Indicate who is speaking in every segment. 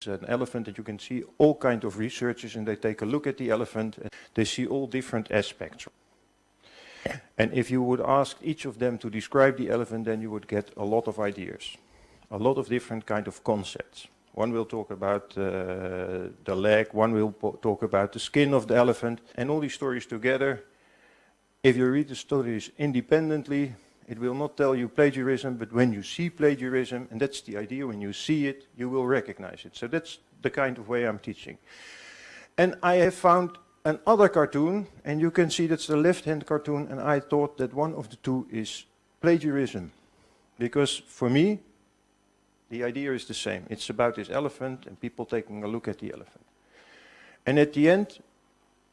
Speaker 1: an elephant, and you can see all kinds of researchers, and they take a look at the elephant, and they see all different aspects. And if you would ask each of them to describe the elephant, then you would get a lot of ideas, a lot of different kind of concepts. One will talk about the leg, one will talk about the skin of the elephant, and all these stories together. If you read the stories independently, it will not tell you plagiarism, but when you see plagiarism, and that's the idea, when you see it, you will recognize it. So that's the kind of way I'm teaching. And I have found another cartoon, and you can see that's the left-hand cartoon, and I thought that one of the two is plagiarism. Because for me, the idea is the same. It's about this elephant and people taking a look at the elephant. And at the end,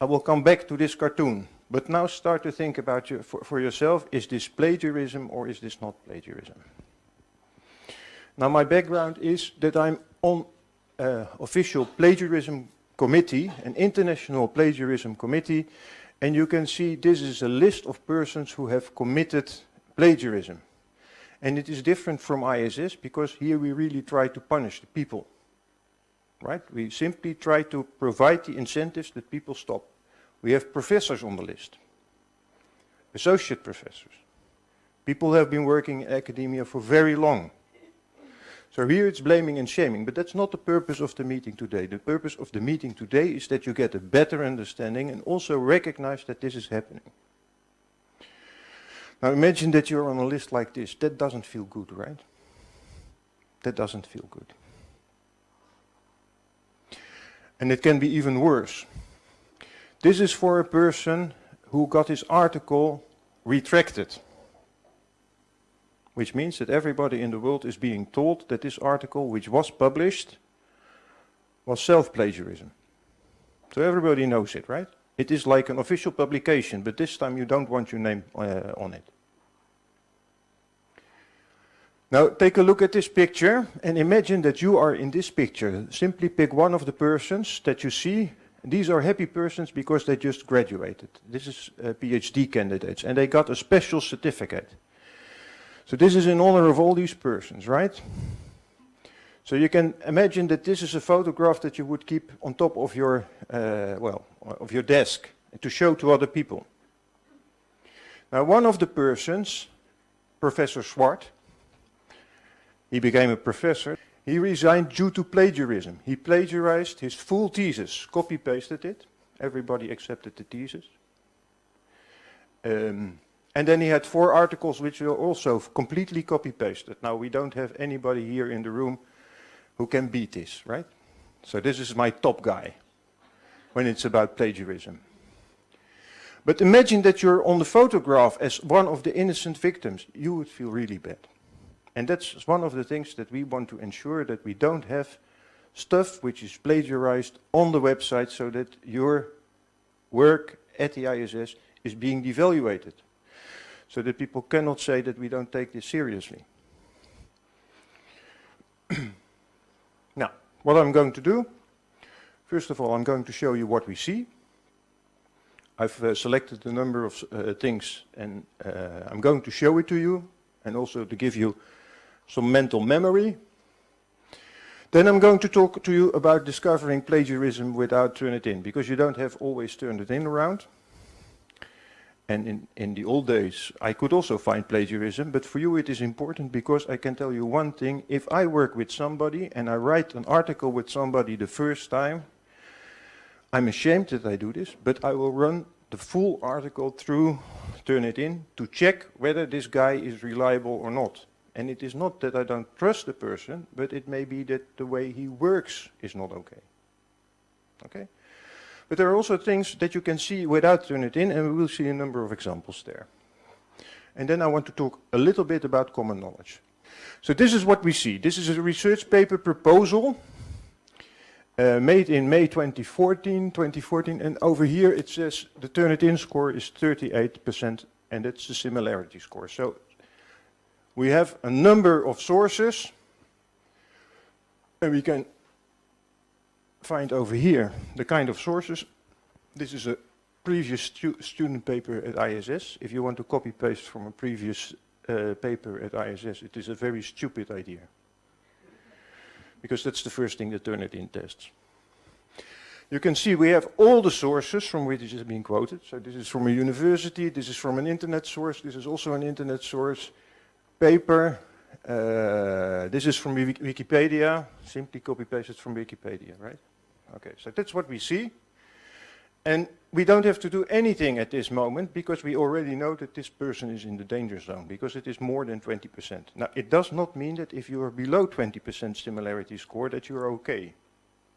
Speaker 1: I will come back to this cartoon. But now start to think about for yourself, is this plagiarism or is this not plagiarism? Now my background is that I'm on official plagiarism committee, an international plagiarism committee, and you can see this is a list of persons who have committed plagiarism. And it is different from ISS because here we really try to punish the people, right? We simply try to provide the incentives that people stop. We have professors on the list, associate professors. People have been working in academia for very long. So here it's blaming and shaming, but that's not the purpose of the meeting today. The purpose of the meeting today is that you get a better understanding and also recognize that this is happening. Now imagine that you're on a list like this. That doesn't feel good, right? That doesn't feel good. And it can be even worse. This is for a person who got his article retracted, which means that everybody in the world is being told that this article, which was published, was self-plagiarism. So everybody knows it, right? It is like an official publication, but this time you don't want your name on it. Now take a look at this picture and imagine that you are in this picture. Simply pick one of the persons that you see. These are happy persons because they just graduated. This is PhD candidates and they got a special certificate. So this is in honor of all these persons, right? So you can imagine that this is a photograph that you would keep on top of your, of your desk to show to other people. Now one of the persons, Professor Swart, he became a professor. He resigned due to plagiarism. He plagiarized his full thesis, copy-pasted it. Everybody accepted the thesis. And then he had 4 articles which were also completely copy-pasted. Now we don't have anybody here in the room who can beat this, right? So this is my top guy when it's about plagiarism. But imagine that you're on the photograph as one of the innocent victims. You would feel really bad. And that's one of the things that we want to ensure, that we don't have stuff which is plagiarized on the website so that your work at the ISS is being devaluated. So that people cannot say that we don't take this seriously. Now, what I'm going to do, first of all, I'm going to show you what we see. I've selected a number of things and I'm going to show it to you and also to give you some mental memory. Then I'm going to talk to you about discovering plagiarism without Turnitin, because you don't have always Turnitin around. And in the old days, I could also find plagiarism, but for you it is important because I can tell you one thing. If I work with somebody and I write an article with somebody the first time, I'm ashamed that I do this, but I will run the full article through Turnitin to check whether this guy is reliable or not. And it is not that I don't trust the person, but it may be that the way he works is not okay. Okay? But there are also things that you can see without Turnitin, and we will see a number of examples there. And then I want to talk a little bit about common knowledge. So this is what we see. This is a research paper proposal made in May 2014, and over here it says the Turnitin score is 38%, and that's the similarity score. So we have a number of sources, and we can find over here the kind of sources. This is a previous student paper at ISS. If you want to copy-paste from a previous paper at ISS, it is a very stupid idea. because that's the first thing the Turnitin tests. You can see we have all the sources from which it is being quoted. So this is from a university, this is from an internet source, this is also an internet source, paper, this is from Wikipedia, simply copy-paste it from Wikipedia, right? Okay, so that's what we see. And we don't have to do anything at this moment because we already know that this person is in the danger zone because it is more than 20%. Now, it does not mean that if you are below 20% similarity score that you are okay.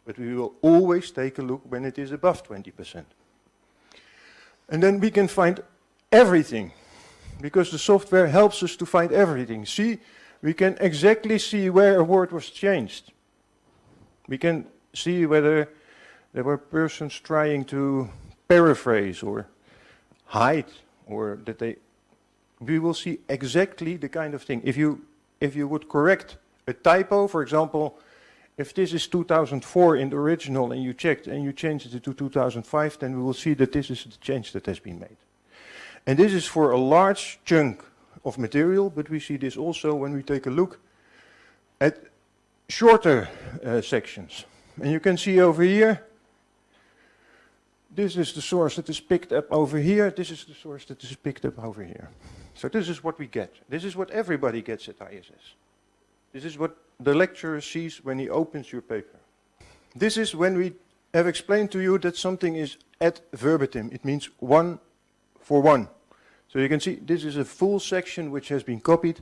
Speaker 1: But we will always take a look when it is above 20%. And then we can find everything because the software helps us to find everything. See, we can exactly see where a word was changed. We can see whether there were persons trying to paraphrase or hide, or that we will see exactly the kind of thing. If you would correct a typo, for example, if this is 2004 in the original and you checked and you changed it to 2005, then we will see that this is the change that has been made. And this is for a large chunk of material, but we see this also when we take a look at shorter sections. And you can see over here, this is the source that is picked up over here, this is the source that is picked up over here. So this is what we get. This is what everybody gets at ISS. This is what the lecturer sees when he opens your paper. This is when we have explained to you that something is ad verbatim. It means one for one. So you can see this is a full section which has been copied.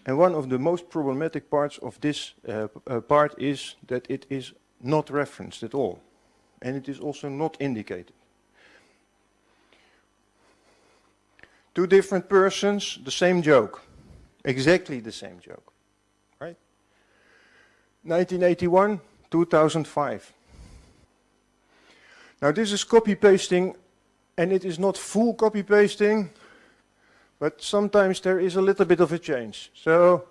Speaker 1: And one of the most problematic parts of this part is that it is not referenced at all. And it is also not indicated. Two different persons, the same joke. Exactly the same joke. Right? 1981, 2005. Now this is copy-pasting, and it is not full copy-pasting, but sometimes there is a little bit of a change. So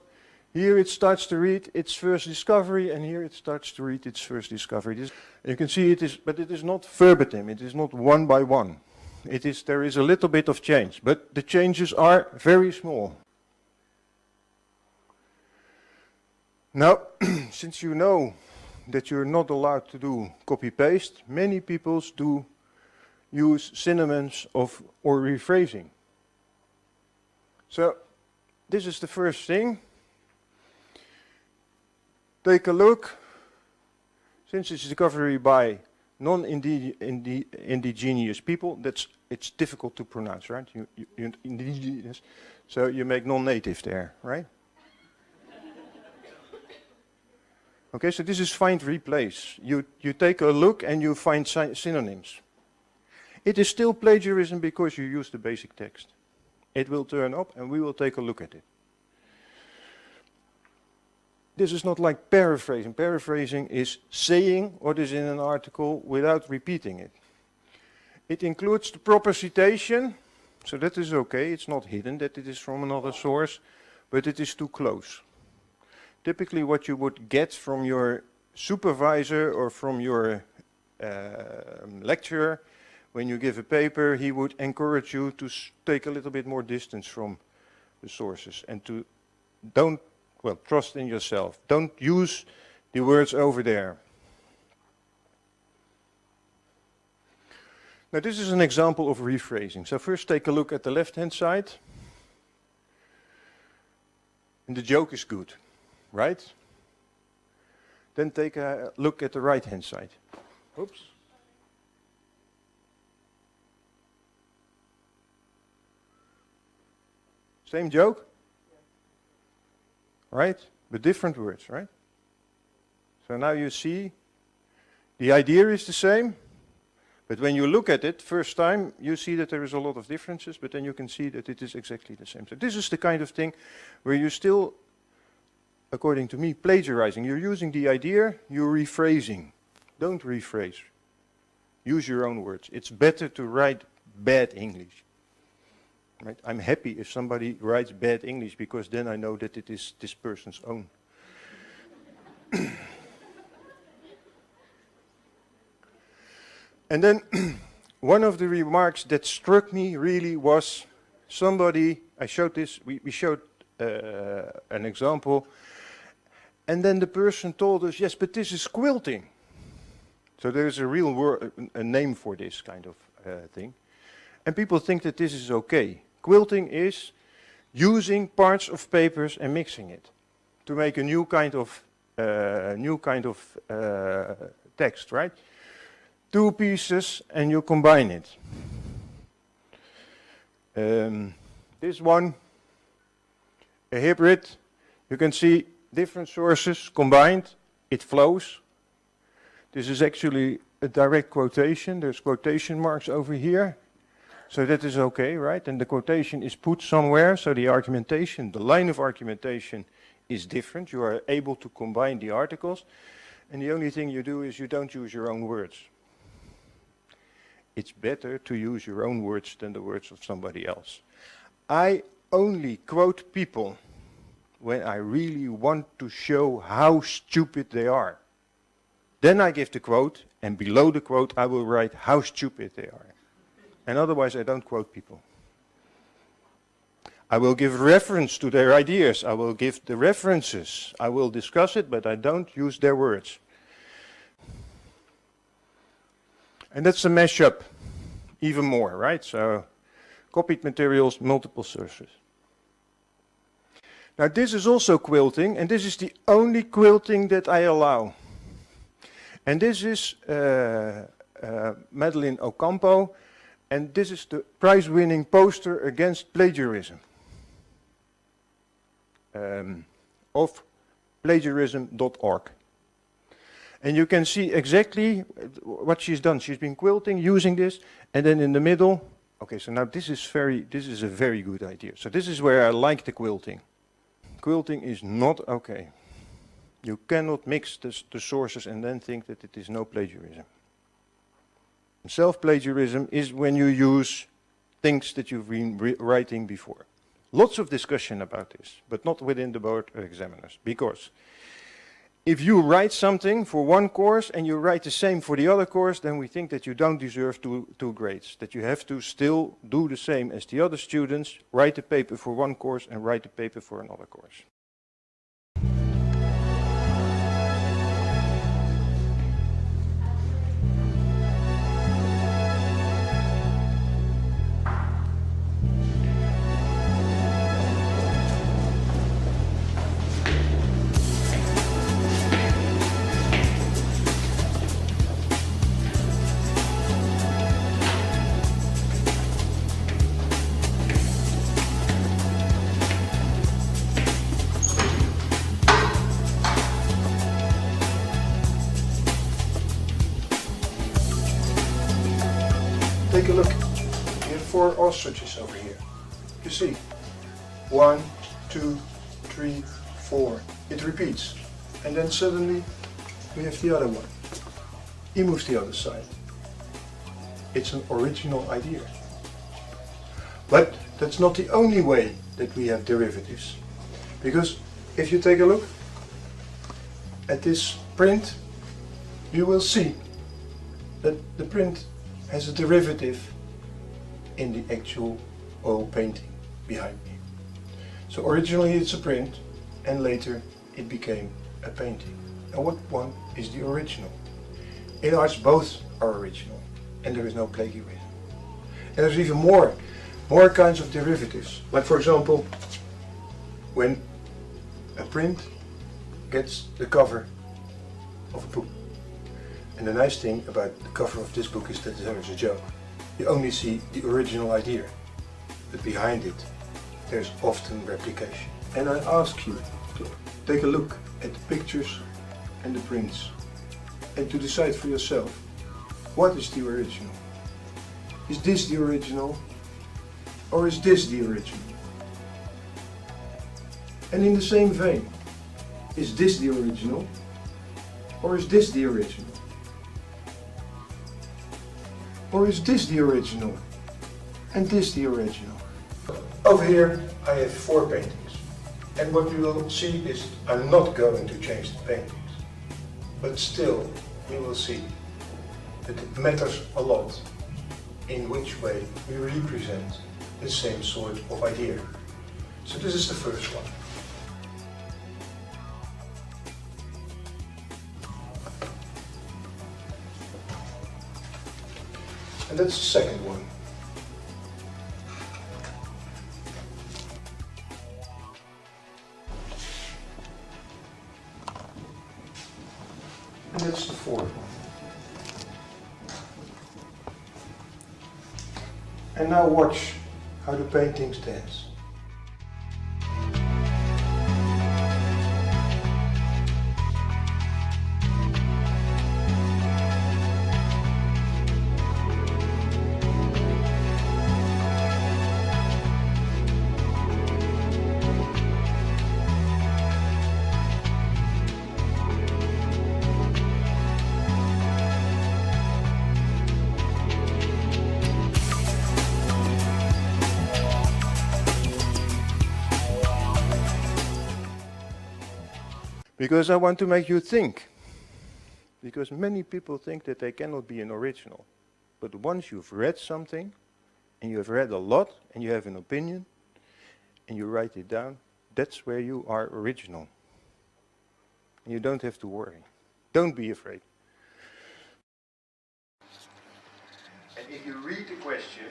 Speaker 1: here it starts to read its first discovery, and here it starts to read its first discovery. You can see it is, but it is not verbatim. It is not one by one. There is a little bit of change, but the changes are very small. Now, since you know that you're not allowed to do copy-paste, many people do use synonyms or rephrasing. So, this is the first thing. Take a look. Since it's discovery by non-indigenous people, it's difficult to pronounce, right? Indigenous, so you make non-native there, right? Okay, so this is find replace. You take a look and you find synonyms. It is still plagiarism because you use the basic text. It will turn up and we will take a look at it. This is not like paraphrasing. Paraphrasing is saying what is in an article without repeating it. It includes the proper citation, so that is okay. It's not hidden that it is from another source, but it is too close. Typically what you would get from your supervisor or from your lecturer, when you give a paper, he would encourage you to take a little bit more distance from the sources and to trust in yourself. Don't use the words over there. Now this is an example of rephrasing. So first take a look at the left-hand side. And the joke is good, right? Then take a look at the right-hand side. Oops. Same joke? Right? But different words, right? So now you see the idea is the same, but when you look at it first time, you see that there is a lot of differences, but then you can see that it is exactly the same. So this is the kind of thing where you still, according to me, plagiarizing. You're using the idea, you're rephrasing. Don't rephrase. Use your own words. It's better to write bad English. Right? I'm happy if somebody writes bad English because then I know that it is this person's own. And then one of the remarks that struck me really was somebody, I showed this, we showed an example, And then the person told us, yes, but this is quilting. So there is a real word, a name for this kind of thing. And people think that this is okay. Quilting is using parts of papers and mixing it to make a new kind of text, right? Two pieces and you combine it. This one, a hybrid, you can see different sources combined, it flows. This is actually a direct quotation, there's quotation marks over here. So that is okay, right? And the quotation is put somewhere, so the argumentation, the line of argumentation is different. You are able to combine the articles, and the only thing you do is you don't use your own words. It's better to use your own words than the words of somebody else. I only quote people when I really want to show how stupid they are. Then I give the quote, and below the quote I will write how stupid they are. And otherwise I don't quote people. I will give reference to their ideas, I will give the references, I will discuss it, but I don't use their words. And that's a mashup, even more, right? So, copied materials, multiple sources. Now this is also quilting, and this is the only quilting that I allow. And this is Madeleine Ocampo, and this is the prize-winning poster against plagiarism of plagiarism.org. And you can see exactly what she's done. She's been quilting using this, and then in the middle, okay, so now this is a very good idea. So this is where I like the quilting. Quilting is not okay. You cannot mix the sources and then think that it is no plagiarism. Self-plagiarism is when you use things that you've been writing before. Lots of discussion about this, but not within the board of examiners, because if you write something for one course and you write the same for the other course, then we think that you don't deserve two grades, that you have to still do the same as the other students, write a paper for one course and write a paper for another course. Take a look. We have 4 ostriches over here. You see, 1, 2, 3, 4. It repeats. And then suddenly we have the other one. He moves the other side. It's an original idea. But that's not the only way that we have derivatives. Because if you take a look at this print, you will see that the print has a derivative in the actual oil painting behind me. So originally it's a print, and later it became a painting. And what one is the original? In arts both are original, and there is no plagiarism. And there's even more kinds of derivatives. Like for example, when a print gets the cover of a book. And the nice thing about the cover of this book is that there is a joke. You only see the original idea, but behind it there's often replication. And I ask you to take a look at the pictures and the prints and to decide for yourself, what is the original? Is this the original, or is this the original? And in the same vein, is this the original, or is this the original? Or is this the original, and this the original? Over here I have 4 paintings, and what you will see is I'm not going to change the paintings, but still you will see that it matters a lot in which way we represent the same sort of idea. So this is the first one. And that's the second one. And that's the fourth one. And now watch how the painting stands. Because I want to make you think. Because many people think that they cannot be an original. But once you've read something, and you have read a lot, and you have an opinion, and you write it down, that's where you are original. And you don't have to worry. Don't be afraid. And if you read the question,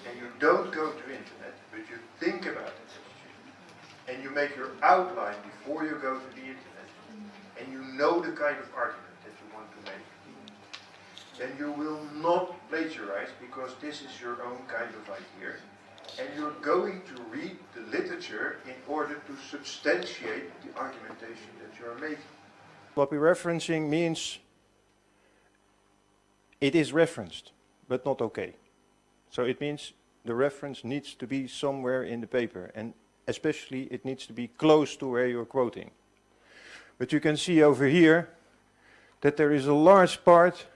Speaker 1: and you don't go to internet, but you think about the question, and you make your outline before you go to the internet, and you know the kind of argument that you want to make, then you will not plagiarize, because this is your own kind of idea, and you're going to read the literature in order to substantiate the argumentation that you are making. Sloppy referencing means it is referenced, but not okay. So it means the reference needs to be somewhere in the paper, and especially it needs to be close to where you're quoting. But you can see over here that there is a large part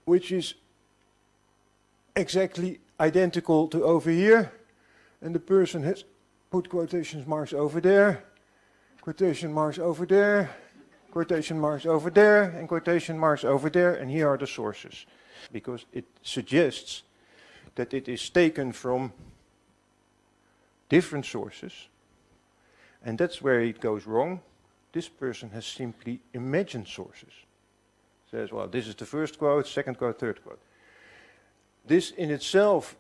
Speaker 1: which is exactly identical to over here, and the person has put quotation marks over there, quotation marks over there, quotation marks over there, and quotation marks over there, and here are the sources. Because it suggests that it is taken from different sources. And that's where it goes wrong. This person has simply imagined sources. Says, well, this is the first quote, second quote, third quote. This in itself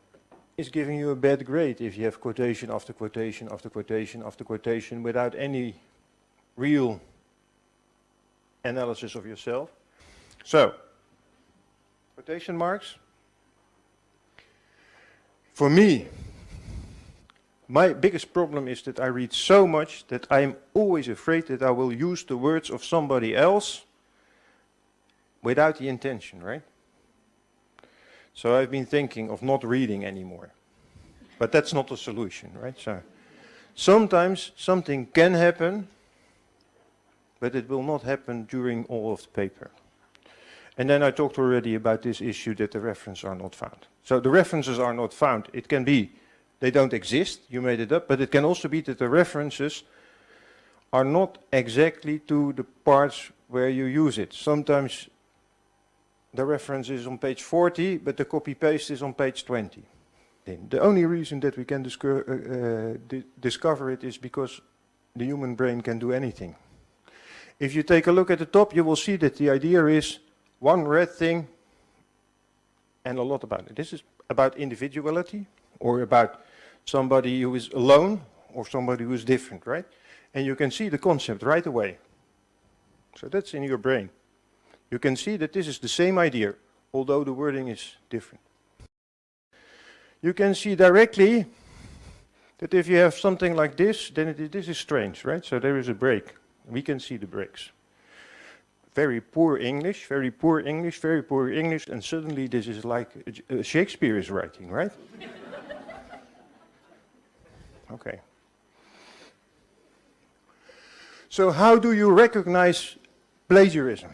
Speaker 1: is giving you a bad grade if you have quotation after quotation after quotation after quotation without any real analysis of yourself. So, quotation marks. For me, my biggest problem is that I read so much that I am always afraid that I will use the words of somebody else without the intention, right? So I've been thinking of not reading anymore. But that's not a solution, right? So sometimes something can happen, but it will not happen during all of the paper. And then I talked already about this issue that the references are not found. So the references are not found. It can be they don't exist, you made it up, but it can also be that the references are not exactly to the parts where you use it. Sometimes the reference is on page 40, but the copy-paste is on page 20. The only reason that we can discover it is because the human brain can do anything. If you take a look at the top, you will see that the idea is one red thing and a lot about it. This is about individuality, or about somebody who is alone, or somebody who is different, right? And you can see the concept right away. So that's in your brain. You can see that this is the same idea, although the wording is different. You can see directly that if you have something like this, then this is strange, right? So there is a break. We can see the breaks. Very poor English, very poor English, very poor English, and suddenly this is like Shakespeare is writing, right? Okay. So how do you recognize plagiarism?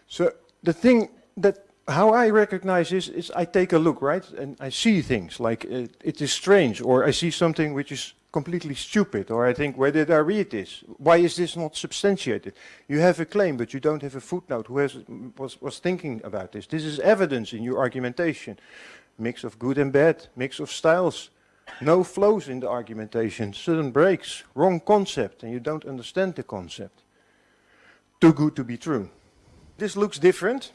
Speaker 1: So the thing that, how I recognize this is I take a look, right? And I see things like it is strange, or I see something which is completely stupid, or I think, where did I read this? Why is this not substantiated? You have a claim, but you don't have a footnote. Who was thinking about this? This is evidence in your argumentation. Mix of good and bad, mix of styles. No flows in the argumentation, sudden breaks, wrong concept, and you don't understand the concept. Too good to be true. This looks different,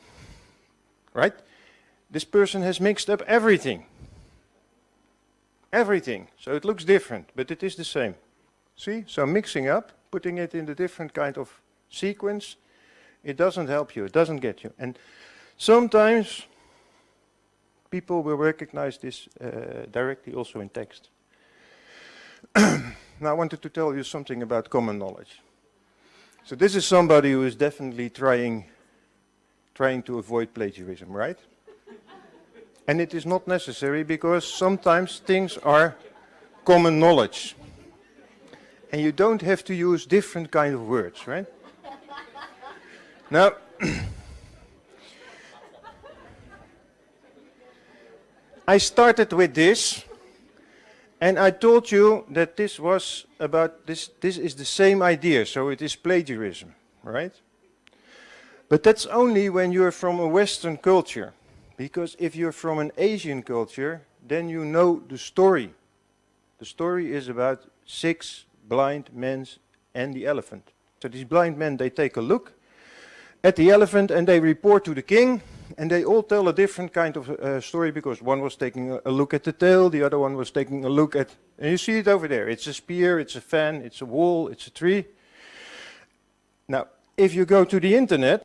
Speaker 1: right? This person has mixed up everything. Everything. So it looks different, but it is the same. See? So mixing up, putting it in a different kind of sequence, it doesn't help you, it doesn't get you. And sometimes people will recognize this directly also in text. Now I wanted to tell you something about common knowledge. So this is somebody who is definitely trying to avoid plagiarism, right? And it is not necessary, because sometimes things are common knowledge. And you don't have to use different kind of words, right? Now, I started with this, and I told you that this was about this is the same idea, so it is plagiarism, right? But that's only when you're from a Western culture. Because if you're from an Asian culture, then you know the story. The story is about 6 blind men and the elephant. So these blind men, they take a look at the elephant and they report to the king, and they all tell a different kind of story, because one was taking a look at the tail, the other one was taking a look at, and you see it over there. It's a spear, it's a fan, it's a wall, it's a tree. Now, if you go to the internet,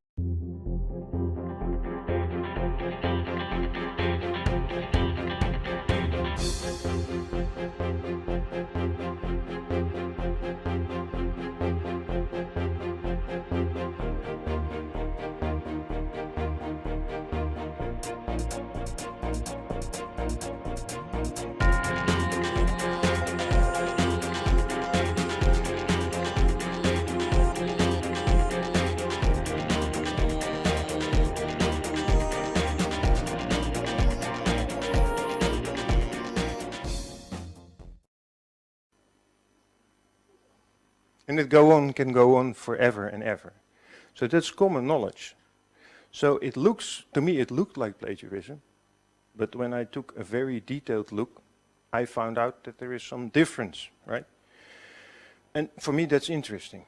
Speaker 1: and it can go on forever and ever. So that's common knowledge. So it looks, to me it looked like plagiarism, but when I took a very detailed look, I found out that there is some difference, right? And for me that's interesting.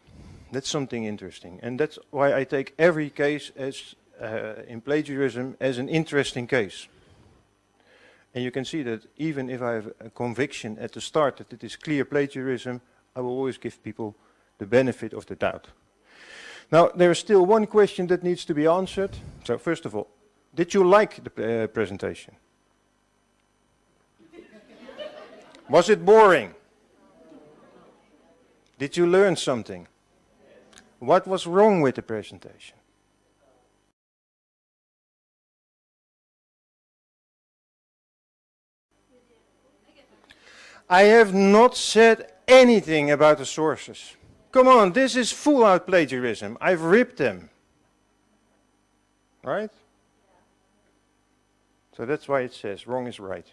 Speaker 1: That's something interesting. And that's why I take every case as in plagiarism as an interesting case. And you can see that even if I have a conviction at the start that it is clear plagiarism, I will always give people the benefit of the doubt. Now, there is still one question that needs to be answered. So, first of all, did you like the presentation? Was it boring? Did you learn something? What was wrong with the presentation? I have not said anything about the sources. Come on, this is full-out plagiarism. I've ripped them. Right? So that's why it says wrong is right.